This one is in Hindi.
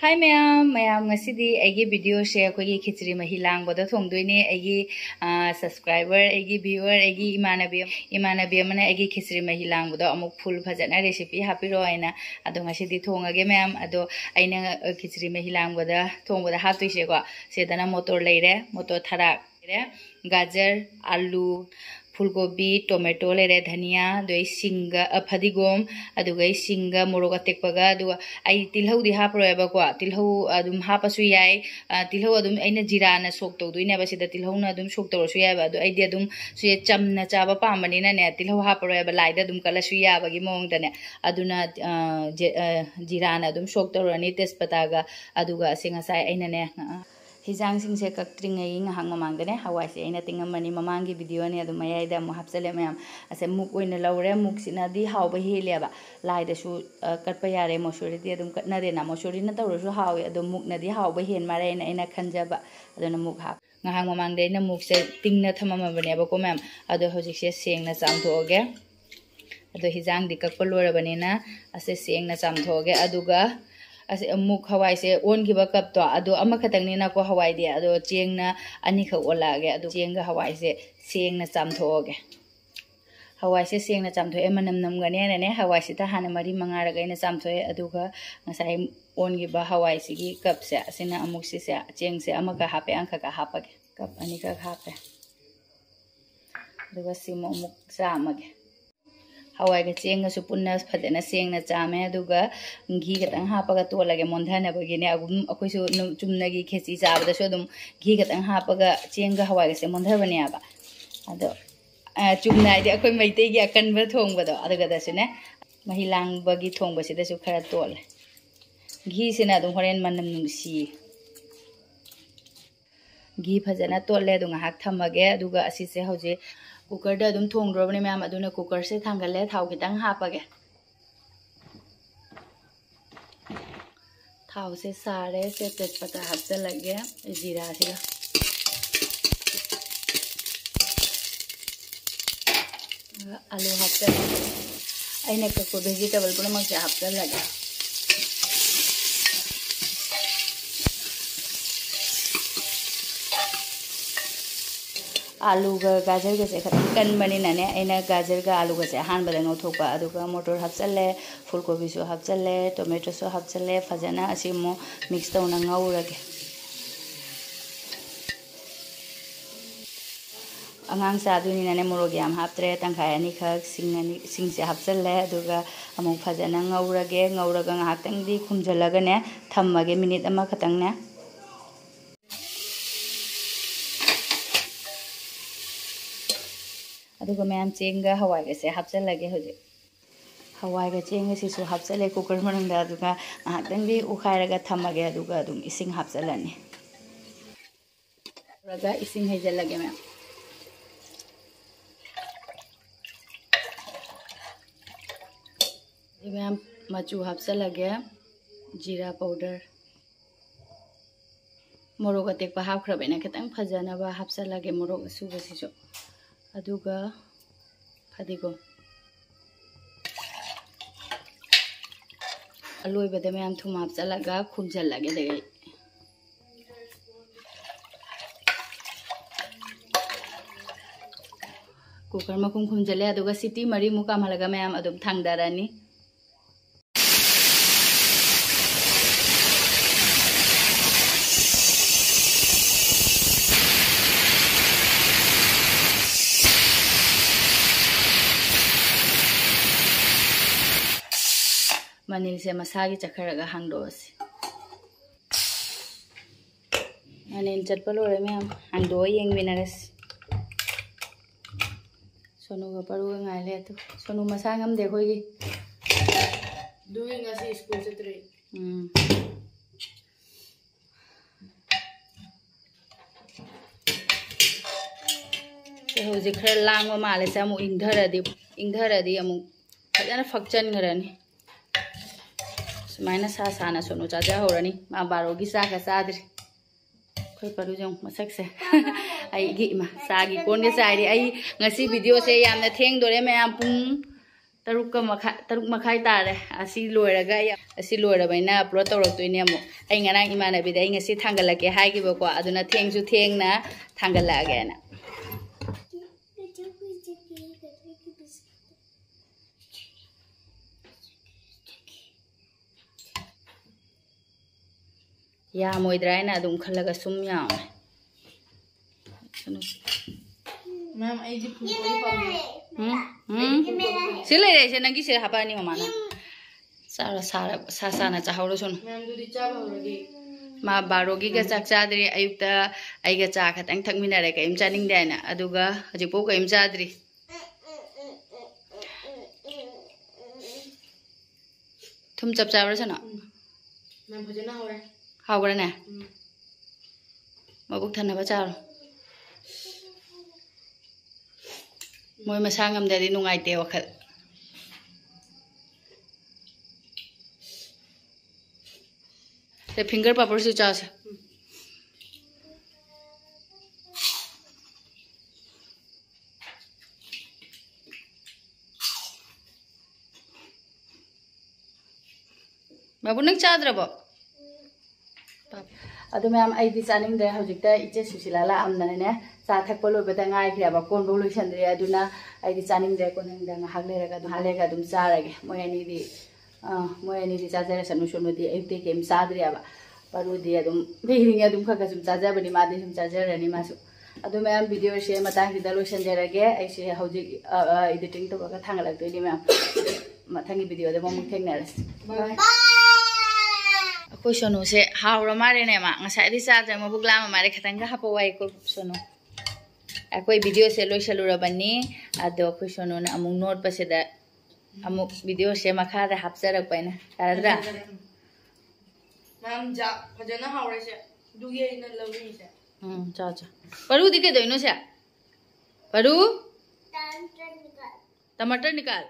Hi ma'am ngasi aigi video share kogi khichri mahi langboda thongdoine aigi subscriber aigi viewer aigi imanabi amana aigi khichri mahi langboda amuk full phajana recipe hapiro aina ado ngasi di thongage ma'am ado aina khichri mahi langboda thongboda haptuise ko sedana motor leire motor tharak re gajar alu फुलगोबी टोमेटो लेरे धनिया दोई सिंगा फदिगोम अदुगै सिंगा मोरोगा तेकपगा अदुगा आई तिलहौ दि हापरोयबा को तिलहौ अदुम हापसु याय तिलहौ अदुम आइना जिराना सोक तौदुइने बसिदा तिलहौना अदुम सोक तौरसु यायबा अदु आइदि अदुम सुये चमना चाबा पामबनिना ने तिलहौ हापरोयबा लाइदा अदुम कलसु याबगी मोंगदने अदुना जिराना अदुम सोक तौरनी तेजपतागा अदुगा सिंगासाय आइना ने हिजांग सिंसे कक्ट्रिंगई ngahang mamangdane hawai se aina tingamani mamangi video ne adu mayaida mu hapsale ma'am ase muk oina laure muk sina di hawba heleba laida su katpa yare mosuri di adum katna de na mosuri na tawru su hawi adu muk na di hawba hen mare na aina khanjaba aduna muk hap ngahang mamangde na muk se tingna thamama bane ba ko ma'am adu hojik se seng na chamthoge adu hijang di kakpa lorabane na ase seng na chamthoge aduga असे अमुक हवाई से ओन की बकप तो अदो अमा खतंगनी ना को हवाई दे अदो चेंग ना अनि ख ओलागे अदो चेंग हवाई से सेंग ना चामथोगे हवाई से सेंग ना चामथोए मनम नम गने ने हवाई से ता हाने मरी मंगा रगा इन चामथोए अदुगा ngसाई ओन की बा हवाई से की कप से असिना अमुक से चेंग से अमा का हापे अंक का हापगे कप अनि का हापे अदुगा सिमो मुक चामगे हवाई के चेंग सु पुन्ना फदेना सेंगना चामे अदुगा घी खतंग हापगा तोलगे मोंधानबगिने अगुम अखोइसु चुमनगी खेची चाबदसु अदुम घी खतंग हापगा चेंग हवाई से मोंधाबने आबा अदो चुमनाइदि अखोइ मैतैगी अकनब थोंगबदो अदुगा दसुने मही लांगबगी थोंगबसिदसु खरा तोले घी सिना अदुम होरेन मनम नुसी घी फजना तोले अदुगा हाक थमगे अदुगा असिसे हौजे कुकर दा दुम थोंग्रोबने मैम अदुना कुकर से थांगले थाव खितंग हापगे थाव से सारे से तेजपत्ता हापचलगे जीरा सिगा आलू हापचल आइने कको वेजिटेबल पुनमक से हापचलगे आलू गाजर के खतंग कनबनी नने आइना गाजर का आलू के हान बदंग थोपा अदुगा मटर हापचले फुलकोबी सु हापचले टोमेटो सु हापचले फजना असिमो मिक्स तौना ngauरगे अंगांग सादुनी नने मोरोग याम हापत्रे तंखाय अनि खक सिंग से हापचले अदुगा अमुक फजना ngauरगे ngauरगा ngahaktang di khumjalaga ne thammage minute ama khatang ne अदुगा मैम चेंगा हवाई के से हापचलगे होजे हवाई के चेंग सिसु हापचले कुकर मनंदा अदुगा आहातंग दी उखायरगा थमगे अदुगा अदुम इसिंग हापचलनी रगा इसिंग हेजलगे मैम मैम मचू हापचलगे जीरा पाउडर मोरोग अतेकपा हापख्रबेना खतंग फजनबा हापचलगे मोरोग सुबसिसु अदुगा फदिगोम अलोइबदे मैम थुम हापचलगा खुमजलगे देगै कुकर मखुम खुमजले अदुगा सिटी मरी मुका मलगा मैम अदुम थांगदारानी मनील से मसागी चखरगा हांगदोसी मनील चटपलोरे मैम हांगदो येंगबिनरस सोनू का परू ngaile तो सोनू मसा ngamde khoigi doing ngasi school chatre होजे खर लांगवा माले से अमु इंधरदी अमु फजना फक्चन घरनी सुमाइना सा साना सोनू चाजा होरनी मा बारोगी सा का साद्री खोई परू जों मसक से आई गी मा सागी कोन के साइरी आई ngasi वीडियो से यामना थेंग दोरे मैम पुंग तरुक मखाई तारे असी लोयरगा असी लोयरबैना अपलोड तौरक्तोइने अमु अई ngana इमानबीदा अई ngasi थांगलके हाइगिबको अदुना थेंगसु थेंगना थांगलागेना या मोइद्रायना अदुम खलगा सुम याम मैम आई जी फुल सिले रे से नंगी से हापानी ममाना सारा सारा सासाना चाहौरो सुन मैम दुदी चाबा होरगी मा बारोगी का चाक चादरी अयुक्ता आइगा चा खतंग थकमिनारे कइम चानिंग देना अदुगा हजिपो कइम चादरी थुम चप चाबरा छना मैम भजना होरे हावरा ने मबुक थनबा चारो मोय मसा ngamdadi nungaite wakhal the finger paper su cha sa babu nang chadrabo adu ma'am ai di chaning de hojikta iche susilala amnane ne चा थकप लोबदा ngai khriaba kon bo loisandre aduna ai di chaning de kon hang dang haglera ga halega dum charage moyani di chajara sanu sunu di ayte kem sadriya ba paru di adum behiring adum kha sum chaja bani ma di sum chajara ni masu adu ma'am video share matang di loisanjarage ai se hojik editing to ga thangalak to ni ma'am mathangi video de mom thengnaras bye ko sonu se haura mare ne ma ngasai di chaja mo bugla ma mare khatang ga hapawai ko sonu कोई वीडियो से लो चलुरबनी अदो कोई सोनो ना अमुक नोट पसेदा अमुक वीडियो से मखा रे हापसरक पैना तारद्रा मैम जा फजना हावरे से दुगे इन लवनी से चा चा परू दिके दोइनो से परू टमाटर निकाल